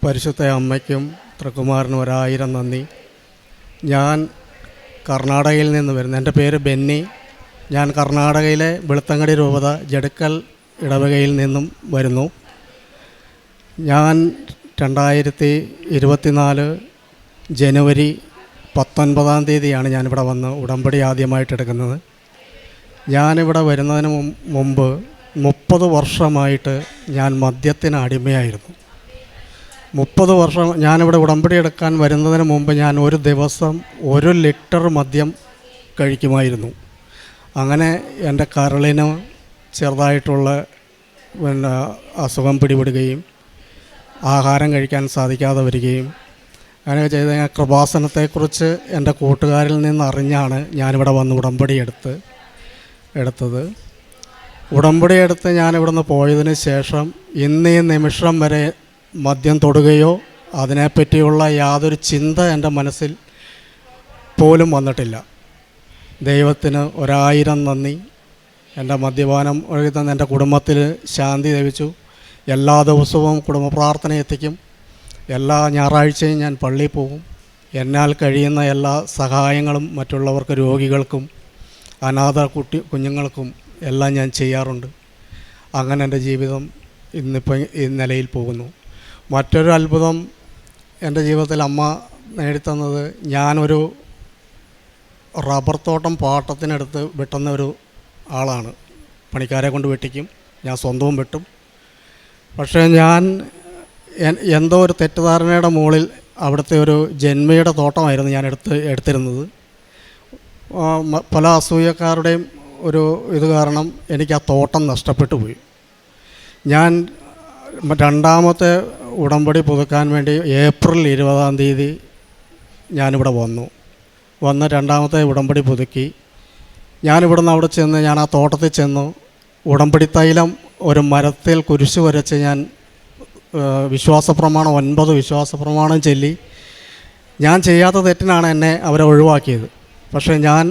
പരിശുദ്ധ അമ്മയ്ക്കും തൃക്കുമാരനും 1000 നന്ദി. ഞാൻ കർണാടകയിൽ നിന്ന് വരുന്നു. എൻ്റെ പേര് ബെന്നി. ഞാൻ കർണാടകയിലെ വെളുത്തങ്ങടി രൂപത ജഡക്കൽ ഇടവകയിൽ നിന്നും വരുന്നു. ഞാൻ 2024 ജനുവരി 19-ാം തീയതിയാണ് ഞാനിവിടെ വന്ന് ഉടമ്പടി ആദ്യമായിട്ട് എടുക്കുന്നത്. ഞാനിവിടെ വരുന്നതിന് മുമ്പ് 30 വർഷമായിട്ട് ഞാൻ മദ്യത്തിന് അടിമയായിരുന്നു. 30 വർഷം ഞാനിവിടെ ഉടമ്പടി എടുക്കാൻ വരുന്നതിന് മുമ്പ് ഞാൻ ഒരു ദിവസം 1 ലിറ്റർ മദ്യം കഴിക്കുമായിരുന്നു. അങ്ങനെ എൻ്റെ കരളിന് ചെറുതായിട്ടുള്ള അസുഖം പിടിപെടുകയും ആഹാരം കഴിക്കാൻ സാധിക്കാതെ വരികയും അങ്ങനെ ചെയ്ത കൃപാസനത്തെക്കുറിച്ച് എൻ്റെ കൂട്ടുകാരിൽ നിന്ന് അറിഞ്ഞാണ് ഞാനിവിടെ വന്ന് ഉടമ്പടി എടുത്തത്. ഉടമ്പടി എടുത്ത് ഞാനിവിടുന്ന് പോയതിന് ശേഷം ഇന്ന് ഈ നിമിഷം വരെ മദ്യം തൊടുകയോ അതിനെപ്പറ്റിയുള്ള യാതൊരു ചിന്ത എൻ്റെ മനസ്സിൽ പോലും വന്നിട്ടില്ല. ദൈവത്തിന് 1000 നന്ദി. എൻ്റെ മദ്യപാനം ഒഴുകുന്ന എൻ്റെ കുടുംബത്തിൽ ശാന്തി ലഭിച്ചു. എല്ലാ ദിവസവും കുടുംബ പ്രാർത്ഥന എത്തിക്കും. എല്ലാ ഞായറാഴ്ചയും ഞാൻ പള്ളിയിൽ പോകും. എന്നാൽ കഴിയുന്ന എല്ലാ സഹായങ്ങളും മറ്റുള്ളവർക്ക്, രോഗികൾക്കും അനാഥ കുഞ്ഞുങ്ങൾക്കും എല്ലാം ഞാൻ ചെയ്യാറുണ്ട്. അങ്ങനെ എൻ്റെ ജീവിതം ഇന്നിപ്പോൾ ഈ നിലയിൽ പോകുന്നു. മറ്റൊരു അത്ഭുതം എൻ്റെ ജീവിതത്തിൽ അമ്മ നേടിത്തന്നത്, ഞാനൊരു റബ്ബർ തോട്ടം പാട്ടത്തിനെടുത്ത് വെട്ടുന്ന ഒരു ആളാണ്. പണിക്കാരെ കൊണ്ട് വെട്ടിക്കും, ഞാൻ സ്വന്തവും വെട്ടും. പക്ഷേ ഞാൻ എന്തോ ഒരു തെറ്റിദ്ധാരണയുടെ മുകളിൽ അവിടുത്തെ ഒരു ജന്മിയുടെ തോട്ടമായിരുന്നു ഞാൻ എടുത്തിരുന്നത്. പല അസൂയക്കാരുടെയും ഒരു ഇത് കാരണം എനിക്ക് ആ തോട്ടം നഷ്ടപ്പെട്ടു പോയി. ഞാൻ രണ്ടാമത്തെ ഉടമ്പടി പുതുക്കാൻ വേണ്ടി ഏപ്രിൽ 20-ാം തീയതി ഞാനിവിടെ വന്ന് രണ്ടാമത്തെ ഉടമ്പടി പുതുക്കി. ഞാനിവിടുന്ന് അവിടെ ചെന്ന് ഞാൻ ആ തോട്ടത്തിൽ ചെന്നു. ഉടമ്പടി തൈലം ഒരു മരത്തിൽ കുരിശ് വരച്ച് ഞാൻ വിശ്വാസപ്രമാണം 9 വിശ്വാസപ്രമാണം ചൊല്ലി. ഞാൻ ചെയ്യാത്ത തെറ്റിനാണ് എന്നെ അവരെ ഒഴിവാക്കിയത്. പക്ഷേ ഞാൻ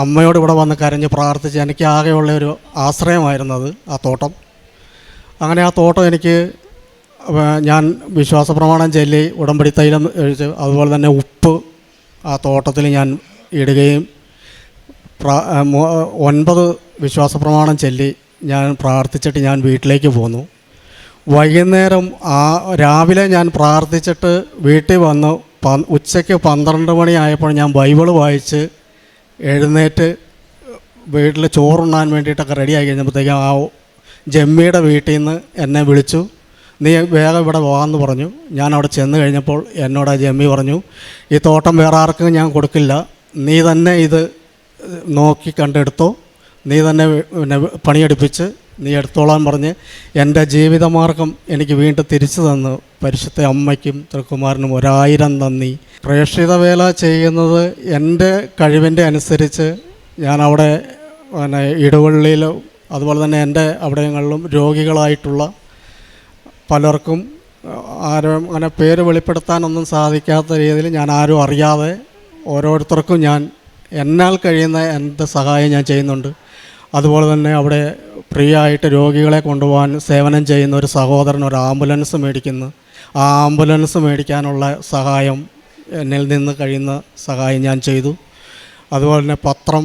അമ്മയോട് ഇവിടെ വന്ന് കരഞ്ഞ് പ്രാർത്ഥിച്ച് എനിക്ക് ആകെയുള്ള ഒരു ആശ്രയമായിരുന്നത് ആ തോട്ടം. അങ്ങനെ ആ തോട്ടം എനിക്ക് ഞാൻ വിശ്വാസപ്രമാണം ചൊല്ലി ഉടമ്പടി തൈലം ഒഴിച്ച്, അതുപോലെ തന്നെ ഉപ്പ് ആ തോട്ടത്തിൽ ഞാൻ ഇടുകയും 9 വിശ്വാസപ്രമാണം ചൊല്ലി ഞാൻ പ്രാർത്ഥിച്ചിട്ട് ഞാൻ വീട്ടിലേക്ക് പോന്നു. വൈകുന്നേരം രാവിലെ ഞാൻ പ്രാർത്ഥിച്ചിട്ട് വീട്ടിൽ വന്നു. ഉച്ചയ്ക്ക് 12 മണിയായപ്പോൾ ഞാൻ ബൈബിൾ വായിച്ച് എഴുന്നേറ്റ് വീട്ടിൽ ചോറുണ്ണാൻ വേണ്ടിയിട്ടൊക്കെ റെഡിയായി കഴിഞ്ഞപ്പോഴത്തേക്കും ആ ജമ്മിയുടെ വീട്ടിൽ നിന്ന് എന്നെ വിളിച്ചു. നീ വേഗം ഇവിടെ പോകാമെന്ന് പറഞ്ഞു. ഞാൻ അവിടെ ചെന്ന് കഴിഞ്ഞപ്പോൾ എന്നോട് ജമ്മി പറഞ്ഞു, ഈ തോട്ടം വേറെ ആർക്കും ഞാൻ കൊടുക്കില്ല, നീ തന്നെ ഇത് നോക്കി കണ്ടെടുത്തോ, നീ തന്നെ പിന്നെ പണിയെടുപ്പിച്ച് നീ എടുത്തോളാൻ പറഞ്ഞ് എൻ്റെ ജീവിതമാർഗം എനിക്ക് വീണ്ടും തിരിച്ചു തന്നു. പരിശുദ്ധ അമ്മയ്ക്കും തൃക്കുമാരനും 1000 നന്ദി. പ്രേക്ഷിത വേല ചെയ്യുന്നത് എൻ്റെ കഴിവിൻ്റെ അനുസരിച്ച് ഞാൻ അവിടെ പിന്നെ ഇടവള്ളിയിലും അതുപോലെ തന്നെ എൻ്റെ അവിടെങ്ങളിലും രോഗികളായിട്ടുള്ള പലർക്കും ആരും അങ്ങനെ പേര് വെളിപ്പെടുത്താനൊന്നും സാധിക്കാത്ത രീതിയിൽ ഞാൻ ആരും അറിയാതെ ഓരോരുത്തർക്കും ഞാൻ എന്നാൽ കഴിയുന്ന എൻ്റെ സഹായം ഞാൻ ചെയ്യുന്നുണ്ട്. അതുപോലെ തന്നെ അവിടെ ഫ്രീ ആയിട്ട് രോഗികളെ കൊണ്ടുപോകാൻ സേവനം ചെയ്യുന്ന ഒരു സഹോദരൻ ഒരു ആംബുലൻസ് മേടിക്കുന്നു. ആ ആംബുലൻസ് മേടിക്കാനുള്ള സഹായം എന്നിൽ നിന്ന് കഴിയുന്ന സഹായം ഞാൻ ചെയ്തു. അതുപോലെ തന്നെ പത്രം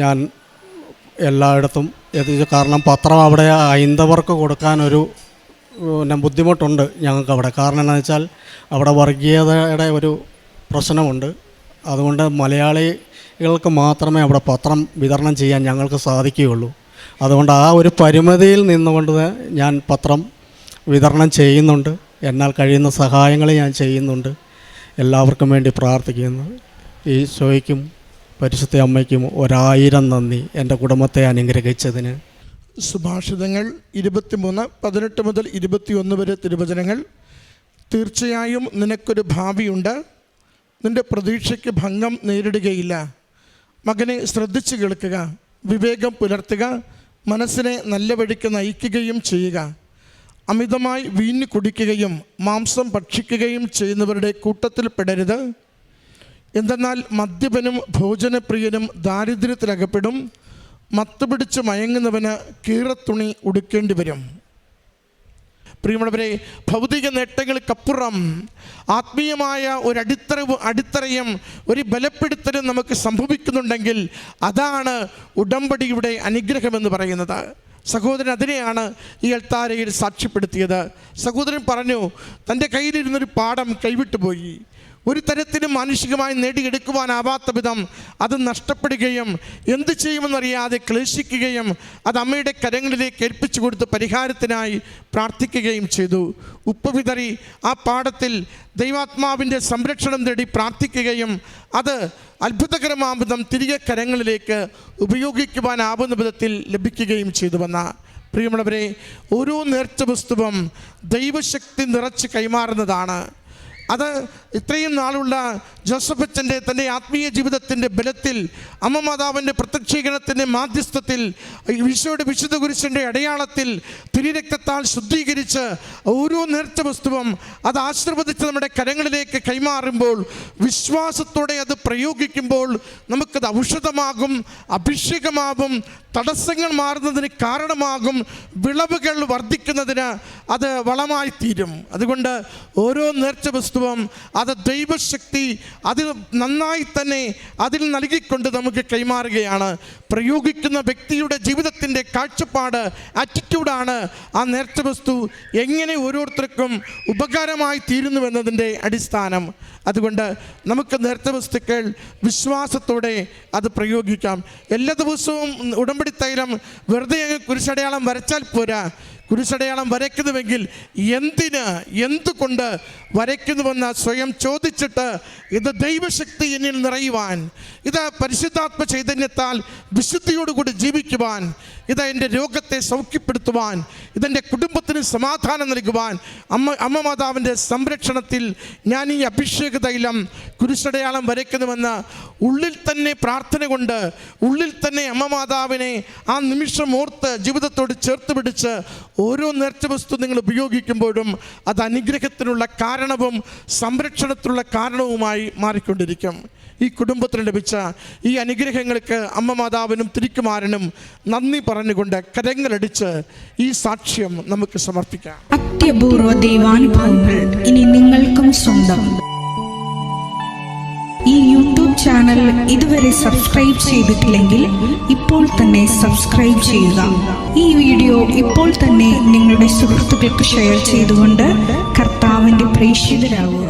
ഞാൻ എല്ലായിടത്തും എത്തിച്ചു. കാരണം പത്രം അവിടെ ഹൈന്ദവർക്ക് കൊടുക്കാനൊരു പിന്നെ ബുദ്ധിമുട്ടുണ്ട് ഞങ്ങൾക്കവിടെ. കാരണം എന്താണെന്ന് വെച്ചാൽ അവിടെ വർഗീയതയുടെ ഒരു പ്രശ്നമുണ്ട്. അതുകൊണ്ട് മലയാളികൾക്ക് മാത്രമേ അവിടെ പത്രം വിതരണം ചെയ്യാൻ ഞങ്ങൾക്ക് സാധിക്കുകയുള്ളൂ. അതുകൊണ്ട് ആ ഒരു പരിമിതിയിൽ നിന്നുകൊണ്ട് ഞാൻ പത്രം വിതരണം ചെയ്യുന്നുണ്ട്. എന്നാൽ കഴിയുന്ന സഹായങ്ങൾ ഞാൻ ചെയ്യുന്നുണ്ട്. എല്ലാവർക്കും വേണ്ടി പ്രാർത്ഥിക്കുന്നു. ഈശോയ്ക്കും പരിശുദ്ധ അമ്മയ്ക്കും 1000 നന്ദി എൻ്റെ കുടുംബത്തെ അനുഗ്രഹിച്ചതിന്. സുഭാഷിതങ്ങൾ 23:18 മുതൽ 21 വരെ തിരുവചനങ്ങൾ. തീർച്ചയായും നിനക്കൊരു ഭാവിയുണ്ട്, നിൻ്റെ പ്രതീക്ഷയ്ക്ക് ഭംഗം നേരിടുകയില്ല. മകനെ ശ്രദ്ധിച്ച് കേൾക്കുക, വിവേകം പുലർത്തുക, മനസ്സിനെ നല്ല വഴിക്ക് നയിക്കുകയും ചെയ്യുക. അമിതമായി വീഞ്ഞ് കുടിക്കുകയും മാംസം ഭക്ഷിക്കുകയും ചെയ്യുന്നവരുടെ കൂട്ടത്തിൽ പെടരുത്. എന്തെന്നാൽ മദ്യപനും ഭോജനപ്രിയനും ദാരിദ്ര്യത്തിലകപ്പെടും. മത്തുപിടിച്ച് മയങ്ങുന്നവന് കീറത്തുണി ഉടുക്കേണ്ടി വരും. പ്രിയമുള്ളവരെ, ഭൗതിക നേട്ടങ്ങൾക്കപ്പുറം ആത്മീയമായ ഒരു അടിത്തറയും ഒരു ബലപ്പെടുത്തലും നമുക്ക് സംഭവിക്കുന്നുണ്ടെങ്കിൽ അതാണ് ഉടമ്പടിയുടെ അനുഗ്രഹമെന്ന് പറയുന്നത്. സഹോദരൻ അതിനെയാണ് ഈ അൾത്താരയിൽ സാക്ഷ്യപ്പെടുത്തിയത്. സഹോദരൻ പറഞ്ഞു, തൻ്റെ കയ്യിലിരുന്നൊരു പാഠം കൈവിട്ടുപോയി. ഒരു തരത്തിലും മാനുഷികമായി നേടിയെടുക്കുവാനാവാത്ത വിധം അത് നഷ്ടപ്പെടുകയും എന്ത് ചെയ്യുമെന്നറിയാതെ ക്ലേശിക്കുകയും അത് അമ്മയുടെ കരങ്ങളിലേക്ക് ഏൽപ്പിച്ചു കൊടുത്ത് പരിഹാരത്തിനായി പ്രാർത്ഥിക്കുകയും ചെയ്തു. ഉപ്പ് വിതറി ആ പാഠത്തിൽ ദൈവാത്മാവിൻ്റെ സംരക്ഷണം തേടി പ്രാർത്ഥിക്കുകയും അത് അത്ഭുതകരമാം വിധം തിരികെ കരങ്ങളിലേക്ക് ഉപയോഗിക്കുവാനാവുന്ന വിധത്തിൽ ലഭിക്കുകയും ചെയ്തുവെന്ന പ്രിയമുള്ളവരെ, ഓരോ നേർച്ച വസ്തുവും ദൈവശക്തി നിറച്ച് കൈമാറുന്നതാണ്. അത് ഇത്രയും നാളുള്ള ജോസഫ് അച്ഛൻ്റെ തൻ്റെ ആത്മീയ ജീവിതത്തിൻ്റെ ബലത്തിൽ, അമ്മ മാതാവിൻ്റെ പ്രത്യക്ഷീകരണത്തിൻ്റെ മാധ്യസ്ഥത്തിൽ, ഈശോയുടെ വിശുദ്ധ കുരിശിൻ്റെ അടയാളത്തിൽ തിരുരക്തത്താൽ ശുദ്ധീകരിച്ച് ഓരോ നേർച്ച വസ്തുവും അത് ആശീർവദിച്ച് നമ്മുടെ കരങ്ങളിലേക്ക് കൈമാറുമ്പോൾ, വിശ്വാസത്തോടെ അത് പ്രയോഗിക്കുമ്പോൾ നമുക്കത് ഔഷധമാകും, അഭിഷേകമാകും, തടസ്സങ്ങൾ മാറുന്നതിന് കാരണമാകും, വിളവുകൾ വർദ്ധിക്കുന്നതിന് അത് വളമായി തീരും. അതുകൊണ്ട് ഓരോ നേർച്ച വസ്തുവും അത് ദൈവശക്തി അതിൽ നന്നായി തന്നെ അതിൽ നൽകിക്കൊണ്ട് നമുക്ക് കൈമാറുകയാണ്. പ്രയോഗിക്കുന്ന വ്യക്തിയുടെ ജീവിതത്തിൻ്റെ കാഴ്ചപ്പാട്, ആറ്റിറ്റ്യൂഡാണ് ആ നേർച്ച വസ്തു എങ്ങനെ ഓരോരുത്തർക്കും ഉപകാരമായി തീരുന്നുവെന്നതിൻ്റെ അടിസ്ഥാനം. അതുകൊണ്ട് നമുക്ക് നേർച്ച വസ്തുക്കൾ വിശ്വാസത്തോടെ അത് പ്രയോഗിക്കാം. എല്ലാ ദിവസവും ഉടമ്പടി തൈലം വെറുതെ കുരിശടയാളം വരച്ചാൽ പോരാ. കുരിശടയാളം വരയ്ക്കുന്നുവെങ്കിൽ എന്തുകൊണ്ട് വരയ്ക്കുന്നുവെന്ന് സ്വയം ചോദിച്ചിട്ട്, ഇത് ദൈവശക്തി എന്നിൽ നിറയുവാൻ, ഇത് പരിശുദ്ധാത്മ ചൈതന്യത്താൽ വിശുദ്ധിയോടുകൂടി ജീവിക്കുവാൻ, ഇത് എൻ്റെ രോഗത്തെ സൗഖ്യപ്പെടുത്തുവാൻ, ഇതെൻ്റെ കുടുംബത്തിന് സമാധാനം നൽകുവാൻ, അമ്മ മാതാവിൻ്റെ സംരക്ഷണത്തിൽ ഞാൻ ഈ അഭിഷേക തൈലം കുരിശടയാളം വരയ്ക്കുന്നുവെന്ന് ഉള്ളിൽ തന്നെ പ്രാർത്ഥന കൊണ്ട്, ഉള്ളിൽ തന്നെ അമ്മ മാതാവിനെ ആ നിമിഷം ഓർത്ത് ജീവിതത്തോട് ചേർത്ത് പിടിച്ച് ഓരോ നേർച്ച വസ്തു നിങ്ങൾ ഉപയോഗിക്കുമ്പോഴും അത് അനുഗ്രഹത്തിനുള്ള കാരണവും സംരക്ഷണത്തിനുള്ള കാരണവുമായി മാറിക്കൊണ്ടിരിക്കും. ഈ കുടുംബത്തിന് ലഭിച്ച ഈ അനുഗ്രഹങ്ങൾക്ക് അമ്മ മാതാവിനും തിരുക്കുമാരനും നന്ദി പറഞ്ഞുകൊണ്ട് കരങ്ങളടിച്ച് ഈ സാക്ഷ്യം നമുക്ക് സമർപ്പിക്കാം. അത്യപൂർവ ദൈവാനുഭവങ്ങൾ ഇനി നിങ്ങൾക്കും സ്വന്തം. ഈ യൂട്യൂബ് ചാനൽ ഇതുവരെ സബ്സ്ക്രൈബ് ചെയ്തിട്ടില്ലെങ്കിൽ ഇപ്പോൾ തന്നെ സബ്സ്ക്രൈബ് ചെയ്യുക. ഈ വീഡിയോ ഇപ്പോൾ തന്നെ നിങ്ങളുടെ സുഹൃത്തുക്കൾക്ക് ഷെയർ ചെയ്തുകൊണ്ട് കർത്താവിൻ്റെ പ്രേക്ഷിതരാകുക.